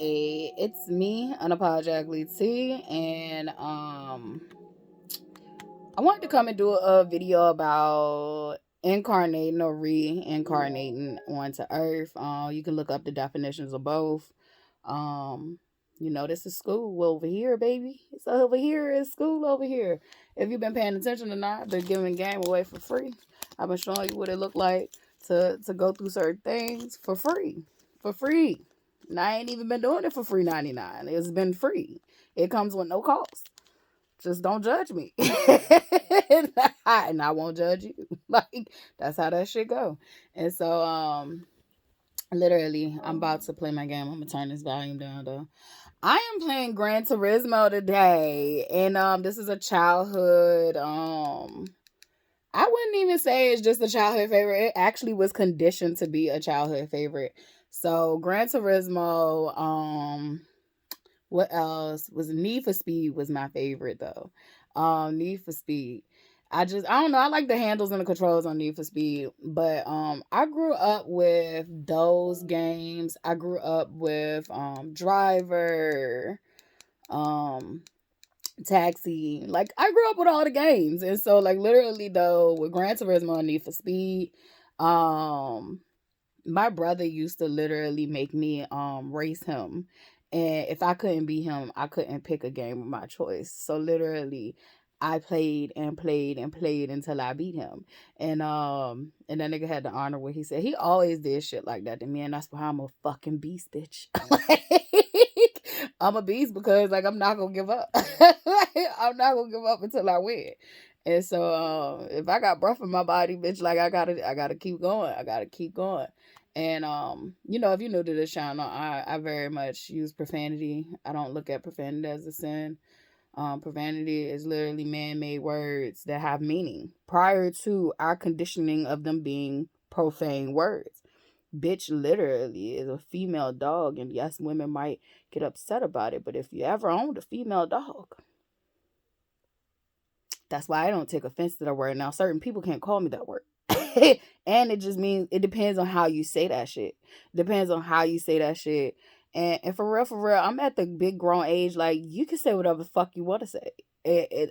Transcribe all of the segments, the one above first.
It's me, unapologetically T, and I wanted to come and do a video about incarnating or reincarnating onto Earth. You can look up the definitions of both. Um, this is school over here, baby. It's over here. It's school over here. If you've been paying attention or not, I've been giving game away for free. I've been showing you what it looked like to go through certain things for free. For free. And I ain't even been doing it for free 99. It's been free. It comes with no cost. Just don't judge me. And I won't judge you. Like, that's how that shit go. And so, literally, I'm about to play my game. I'm gonna turn this volume down though. I am playing Gran Turismo today. And this is a childhood I wouldn't even say it's just a childhood favorite. It actually was conditioned to be a childhood favorite. So Gran Turismo, what else was Need for Speed was my favorite though. Need for Speed. I don't know, I like the handles and the controls on Need for Speed, but I grew up with those games. I grew up with Driver, um Taxi. Like I grew up with all the games. And so like literally though with Gran Turismo and Need for Speed, um my brother used to literally make me race him. And if I couldn't beat him, I couldn't pick a game of my choice. So literally I played and played and played until I beat him. And that nigga had the honor where he said he always did shit like that to me, and that's why I'm a fucking beast, bitch. Like, I'm a beast because like I'm not gonna give up. Like, I'm not gonna give up until I win. And so if I got breath in my body, bitch, like I gotta keep going. I gotta keep going. And if you're new to this channel, I very much use profanity. I don't look at profanity as a sin. Profanity is literally man-made words that have meaning prior to our conditioning of them being profane words. Bitch literally is a female dog, and yes, women might get upset about it, but if you ever owned a female dog, that's why I don't take offense to that word. Now, certain people can't call me that word. And it just means it depends on how you say that shit. Depends on how you say that shit. And for real, I'm at the big grown age. Like, you can say whatever the fuck you want to say.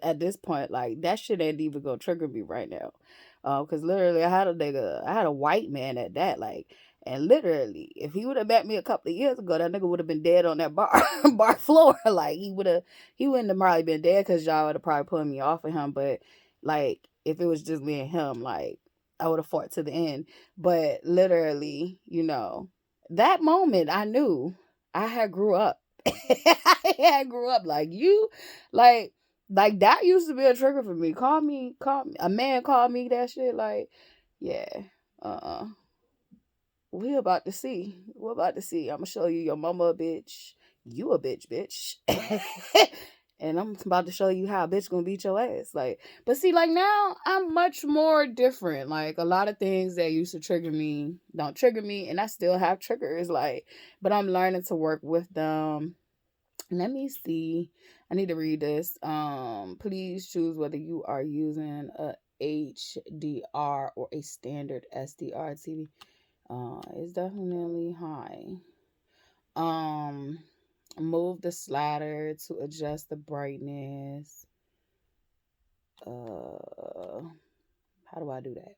At this point, like, that shit ain't even gonna trigger me right now. Because literally, I had a white man at that. Like, and literally, if he would have met me a couple of years ago, that nigga would have been dead on that bar floor. Like, he wouldn't have probably been dead because y'all would have probably put me off of him. But like, if it was just me and him, like, I would have fought to the end. But literally, that moment I knew I had grew up. I had grew up like you, like that used to be a trigger for me. Call me. A man called me that shit. Like, yeah, we about to see. We're about to see. I'm gonna show you your mama a bitch. You a bitch. And I'm about to show you how a bitch gonna beat your ass. Like, but see, like now I'm much more different. Like a lot of things that used to trigger me don't trigger me, and I still have triggers. Like, but I'm learning to work with them. Let me see. I need to read this. Please choose whether you are using a HDR or a standard SDR TV. It's definitely high. Um, Move the slider to adjust the brightness. How do I do that?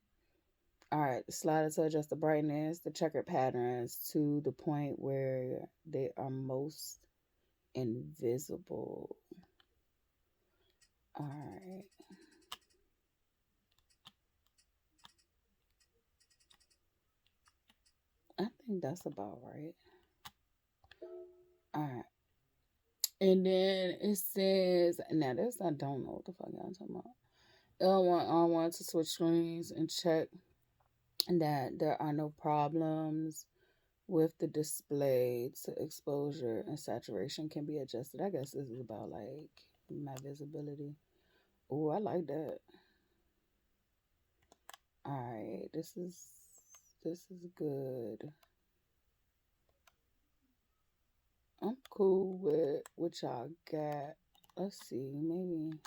All right, the slider to adjust the brightness, the checkered patterns to the point where they are most invisible. All right. I think that's about right. All right. And then it says, now this I don't know what the fuck I'm talking about. L1 to switch screens and check that there are no problems with the display to exposure and saturation can be adjusted. I guess this is about like my visibility. Oh, I like that. All right, this is good. I'm cool with what y'all got. Let's see, maybe.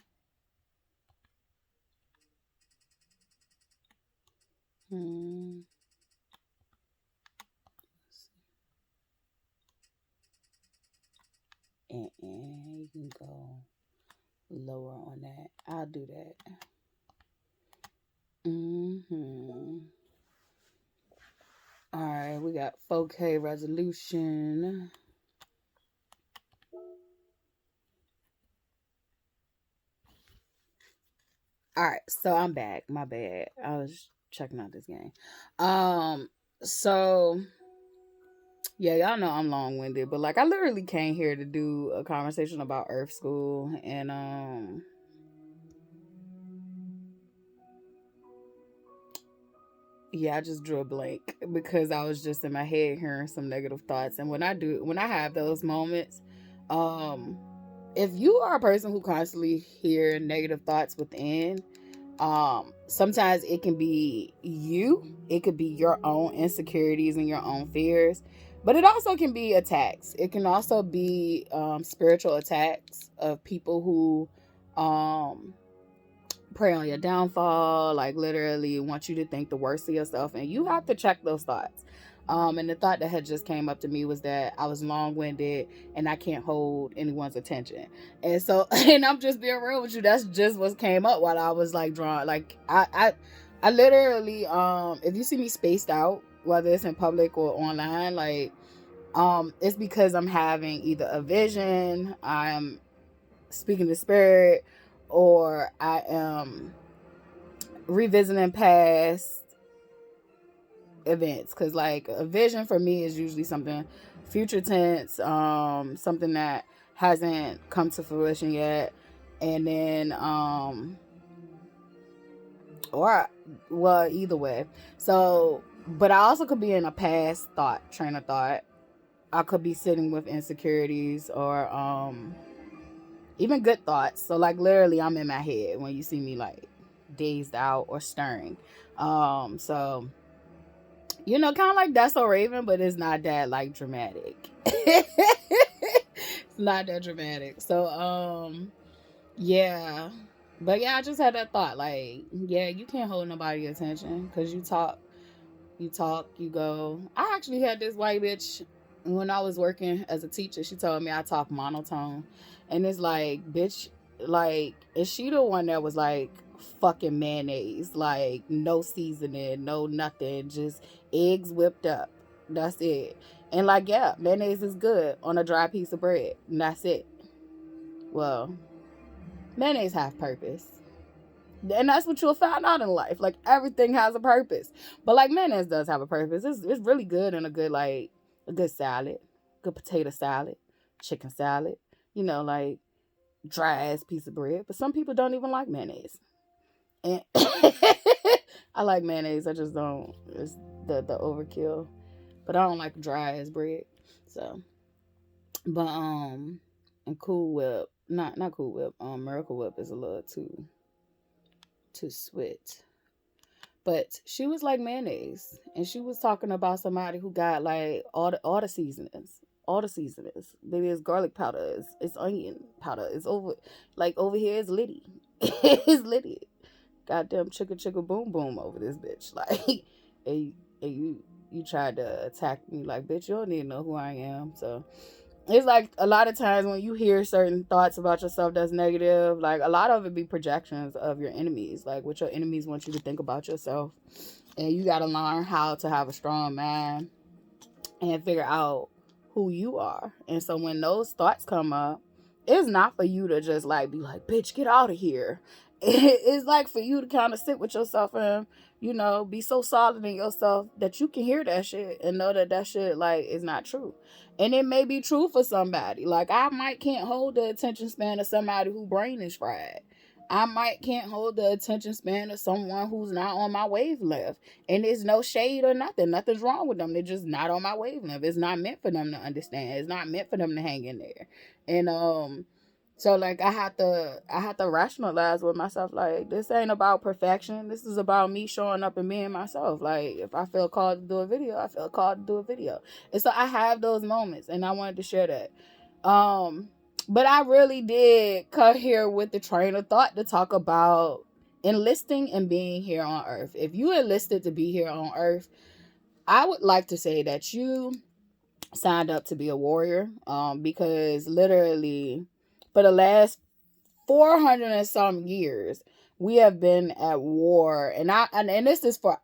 Hmm. You can go lower on that. I'll do that. All right, we got 4K resolution. All right, so I'm back. My bad. I was checking out this game. So yeah, y'all know I'm long winded, but like I literally came here to do a conversation about Earth School, and yeah, I just drew a blank because I was just in my head hearing some negative thoughts. And when I have those moments, um, if you are a person who constantly hear negative thoughts within, sometimes it can be it could be your own insecurities and your own fears, but it also can be attacks. It can also be spiritual attacks of people who um prey on your downfall, like literally want you to think the worst of yourself, and you have to check those thoughts. And the thought that had just came up to me was that I was long-winded and I can't hold anyone's attention. And so, and I'm just being real with you, that's just what came up while I was like drawing. Like I literally, if you see me spaced out, whether it's in public or online, like, it's because I'm having either a vision, I'm speaking to spirit, or I am revisiting past events. Because like a vision for me is usually something future tense, something that hasn't come to fruition yet. And then or well, either way. So but I also could be in a past train of thought. I could be sitting with insecurities or even good thoughts. So like literally I'm in my head when you see me like dazed out or stirring. So you know, kind of like That's So Raven, but it's not that like dramatic. It's not that dramatic. So yeah. But yeah, I just had that thought like, yeah, you can't hold nobody's attention because you go. I actually had this white bitch when I was working as a teacher. She told me I talk monotone, and it's like, bitch, like, is she the one that was like fucking mayonnaise, like no seasoning, no nothing, just eggs whipped up. That's it. And like, yeah, mayonnaise is good on a dry piece of bread, and that's it. Well, mayonnaise have purpose. And that's what you'll find out in life. Like everything has a purpose. But like mayonnaise does have a purpose. It's really good in a good salad, good potato salad, chicken salad, like dry ass piece of bread. But some people don't even like mayonnaise. And I like mayonnaise. I just don't. It's the overkill. But I don't like dry ass bread. So, but and Cool Whip, not Cool Whip. Miracle Whip is a little too sweet. But she was like mayonnaise, and she was talking about somebody who got like all the seasonings, all the seasonings. Maybe it's garlic powder, it's onion powder, it's over here it's Liddy, it's Liddy. Goddamn chicka boom boom over this bitch, like, and you tried to attack me, like, bitch, you don't need to know who I am. So it's like a lot of times when you hear certain thoughts about yourself that's negative, like a lot of it be projections of your enemies, like what your enemies want you to think about yourself. And you got to learn how to have a strong mind and figure out who you are. And so when those thoughts come up, it's not for you to just like be like, bitch, get out of here. It's like for you to kind of sit with yourself and, be so solid in yourself that you can hear that shit and know that shit like is not true. And it may be true for somebody. Like I might can't hold the attention span of somebody whose brain is fried. I might can't hold the attention span of someone who's not on my wavelength. And there's no shade or nothing. Nothing's wrong with them. They're just not on my wavelength. It's not meant for them to understand. It's not meant for them to hang in there. And so like I had to rationalize with myself, like, this ain't about perfection. This is about me showing up and being myself. Like if I feel called to do a video, I feel called to do a video. And so I have those moments and I wanted to share that. But I really did cut here with the train of thought to talk about enlisting and being here on Earth. If you enlisted to be here on Earth, I would like to say that you signed up to be a warrior. Because literally for the last 400 and some years we have been at war, and this is for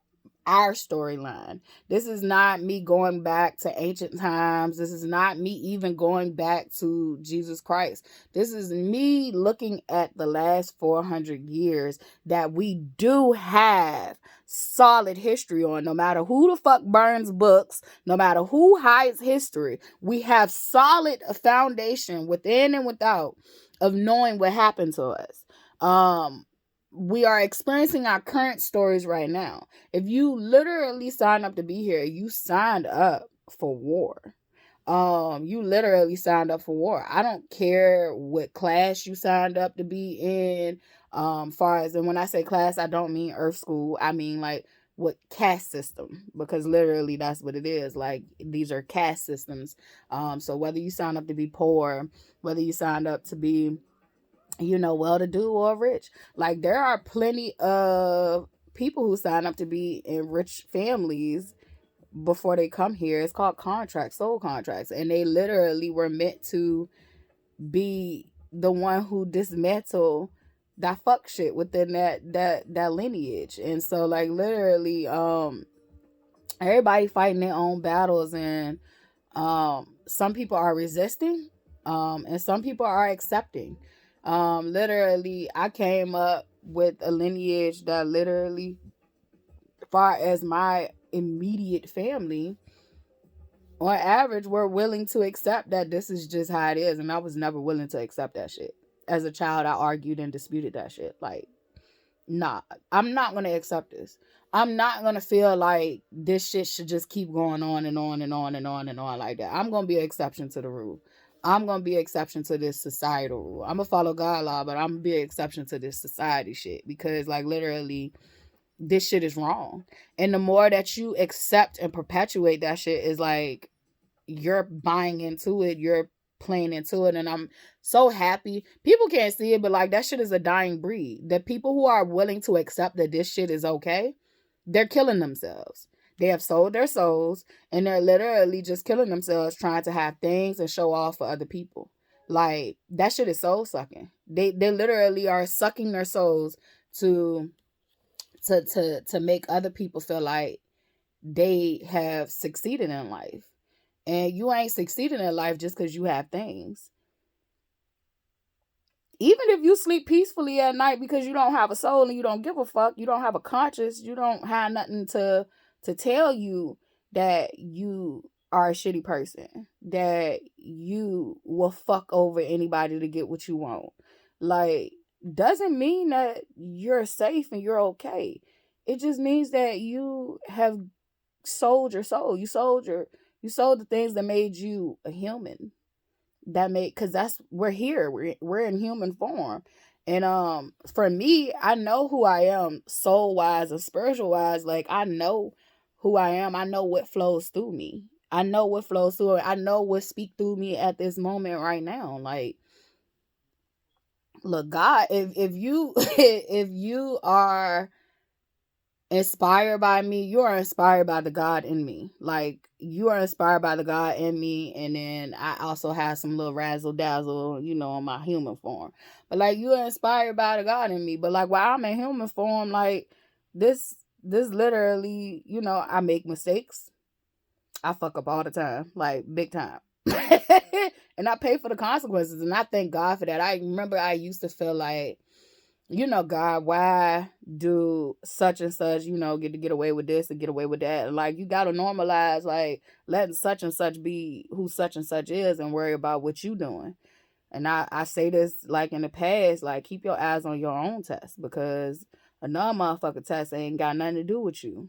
our storyline. This is not me going back to ancient times. This is not me even going back to Jesus Christ. This is me looking at the last 400 years that we do have solid history on. No matter who the fuck burns books, no matter who hides history, we have solid foundation within and without of knowing what happened to us. We are experiencing our current stories right now. If you literally signed up to be here, you signed up for war. You literally signed up for war. I don't care what class you signed up to be in. Far as, and when I say class, I don't mean Earth School. I mean like what caste system, because literally that's what it is. Like these are caste systems. So whether you sign up to be poor, whether you signed up to be, well to do or rich, like there are plenty of people who sign up to be in rich families before they come here. It's called contracts, soul contracts, and they literally were meant to be the one who dismantle that fuck shit within that lineage. And so like literally everybody fighting their own battles, and some people are resisting, and some people are accepting. Literally I came up with a lineage that literally, far as my immediate family, on average, were willing to accept that this is just how it is. And I was never willing to accept that shit. As a child, I argued and disputed that shit. Like, nah, I'm not going to accept this. I'm not going to feel like this shit should just keep going on and on and on and on and on like that. I'm going to be an exception to the rule. I'm going to be an exception to this societal rule. I'm going to follow God law, but I'm going to be an exception to this society shit. Because, like, literally, this shit is wrong. And the more that you accept and perpetuate that shit is like, you're buying into it, you're playing into it. And I'm so happy. People can't see it, but like that shit is a dying breed. The people who are willing to accept that this shit is okay, they're killing themselves. They have sold their souls, and they're literally just killing themselves trying to have things and show off for other people. Like that shit is soul sucking. They literally are sucking their souls to make other people feel like they have succeeded in life. And you ain't succeeding in life just because you have things. Even if you sleep peacefully at night because you don't have a soul and you don't give a fuck, you don't have a conscience, you don't have nothing to tell you that you are a shitty person, that you will fuck over anybody to get what you want. Like, doesn't mean that you're safe and you're okay. It just means that you have sold your soul. You sold the things that made you a human. That made, because that's, we're here. We're in human form. And for me, I know who I am soul wise and spiritual wise. Like I know who I am. I know what flows through me. I know what flows through it. I know what speak through me at this moment right now. Like, look, God, if you if you are inspired by me, you are inspired by the God in me. Like you are inspired by the God in me, and then I also have some little razzle dazzle, on my human form. But like you are inspired by the God in me. But like while I'm in human form, like this literally, I make mistakes. I fuck up all the time, like big time. And I pay for the consequences, and I thank God for that. I remember I used to feel like, God, why do such and such, get away with this and get away with that? Like, you got to normalize, like, letting such and such be who such and such is and worry about what you doing. And I say this, like, in the past, like, keep your eyes on your own test, because another motherfucker test ain't got nothing to do with you.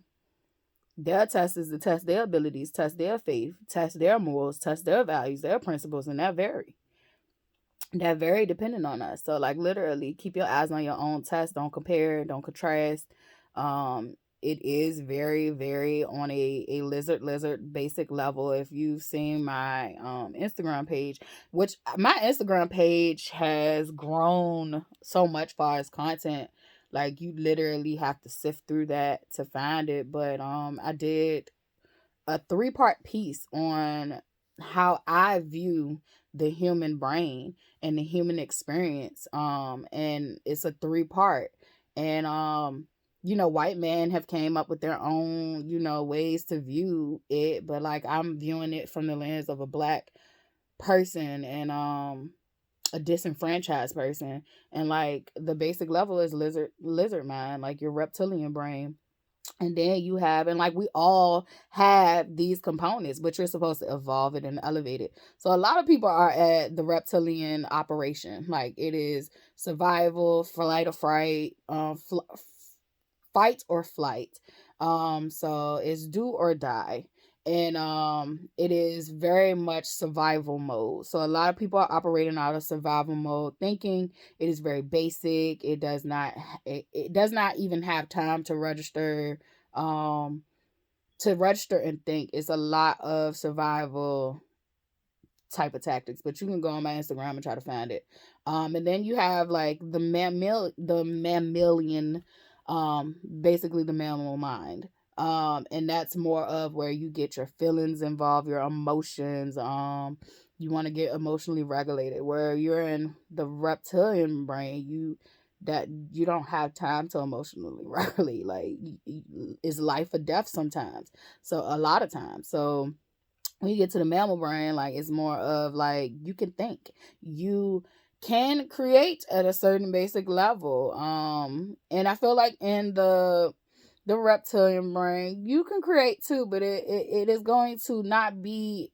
Their test is to test their abilities, test their faith, test their morals, test their values, their principles, and that vary. That very dependent on us. So like literally keep your eyes on your own test. Don't compare, don't contrast. It is very, very on a lizard basic level. If you've seen my Instagram page, which my Instagram page has grown so much far as content. Like you literally have to sift through that to find it. But I did a 3-part piece on how I view the human brain and the human experience. And it's a three-part. And white men have came up with their own, ways to view it, but like I'm viewing it from the lens of a black person and a disenfranchised person. And like the basic level is lizard mind, like your reptilian brain. And then you have, and like we all have these components, but you're supposed to evolve it and elevate it. So a lot of people are at the reptilian operation. Like it is survival, flight or fright, fight or flight. So it's do or die. And it is very much survival mode. So a lot of people are operating out of survival mode, thinking it is very basic. It does not even have time to register, and think. It's a lot of survival type of tactics, but you can go on my Instagram and try to find it. And then you have like the mammalian, basically the mammal mind. And that's more of where you get your feelings involved, your emotions. You want to get emotionally regulated. Where you're in the reptilian brain, you don't have time to emotionally regulate. Like it's life or death sometimes. So a lot of times. So when you get to the mammal brain, like it's more of like you can think, you can create at a certain basic level. And I feel like in the reptilian brain, you can create too, but it is going to not be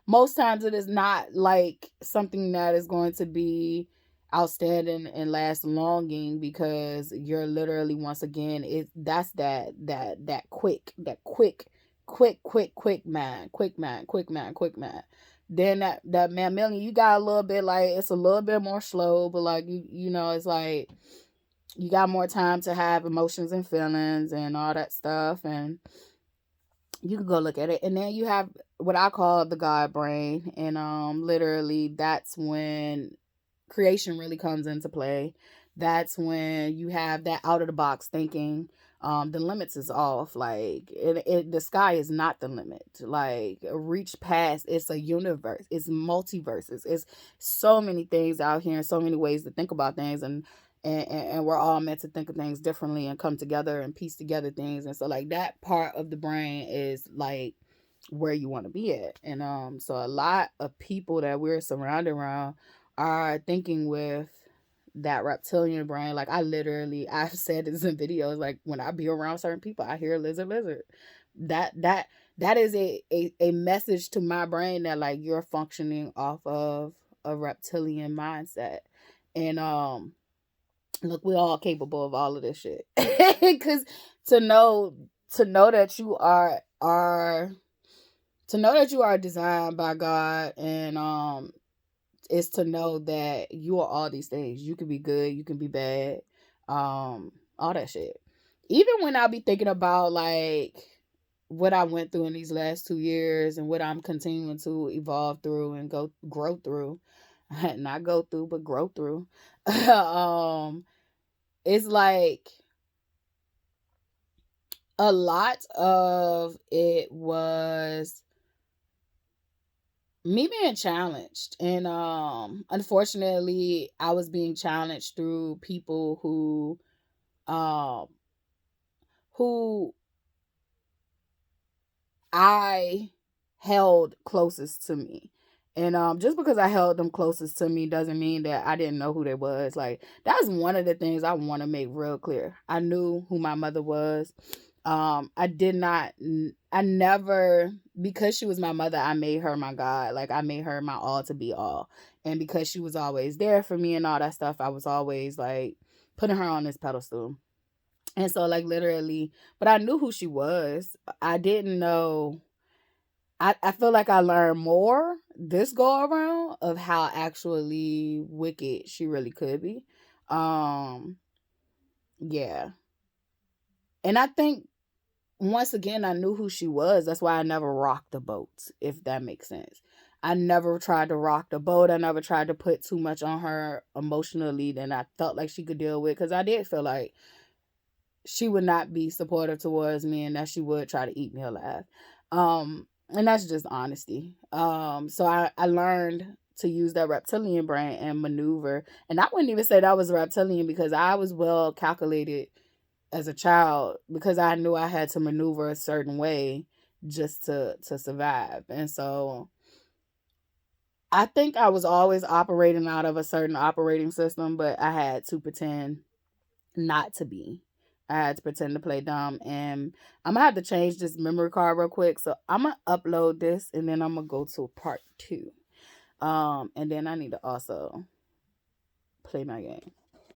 most times it is not like something that is going to be outstanding and last longing, because you're literally, once again, that's that quick man, then that mammalian, you got a little bit, like it's a little bit more slow, but like it's like you got more time to have emotions and feelings and all that stuff. And you can go look at it. And then you have what I call the God brain. And literally that's when creation really comes into play. That's when you have that out of the box thinking. The limits is off. Like the sky is not the limit. Like reach past. It's a universe. It's multiverses. It's so many things out here and so many ways to think about things. And we're all meant to think of things differently and come together and piece together things. And so like that part of the brain is like where you want to be at. And so a lot of people that we're surrounded around are thinking with that reptilian brain. Like I've said this in videos, like when I be around certain people, I hear lizard. That is a message to my brain that like you're functioning off of a reptilian mindset. And look, we're all capable of all of this shit. Because to know that you are designed by God, and is to know that you are all these things. You can be good, you can be bad, all that shit. Even when I be thinking about like what I went through in these last 2 years and what I'm continuing to evolve through and grow through, not go through, but grow through. It's like a lot of it was me being challenged. And unfortunately I was being challenged through people um who I held closest to me. And just because I held them closest to me doesn't mean that I didn't know who they was. Like that's one of the things I want to make real clear. I knew who my mother was. I never, because she was my mother, I made her my God. Like I made her my all to be all. And because she was always there for me and all that stuff, I was always like putting her on this pedestal. And so like literally, but I knew who she was. I didn't know. I feel like I learned more this go around of how actually wicked she really could be. Um, yeah. And I think once again, I knew who she was. That's why I never rocked the boat, if that makes sense. I never tried to rock the boat. I never tried to put too much on her emotionally than I felt like she could deal with. Because I did feel like she would not be supportive towards me and that she would try to eat me alive. And that's just honesty. So I learned to use that reptilian brain and maneuver. And I wouldn't even say that was reptilian because I was well calculated as a child because I knew I had to maneuver a certain way just to survive. And so I think I was always operating out of a certain operating system, but I had to pretend not to be. I had to pretend to play dumb. And I'm gonna have to change this memory card real quick. So I'm gonna upload this and then I'm gonna go to part two. And then I need to also play my game.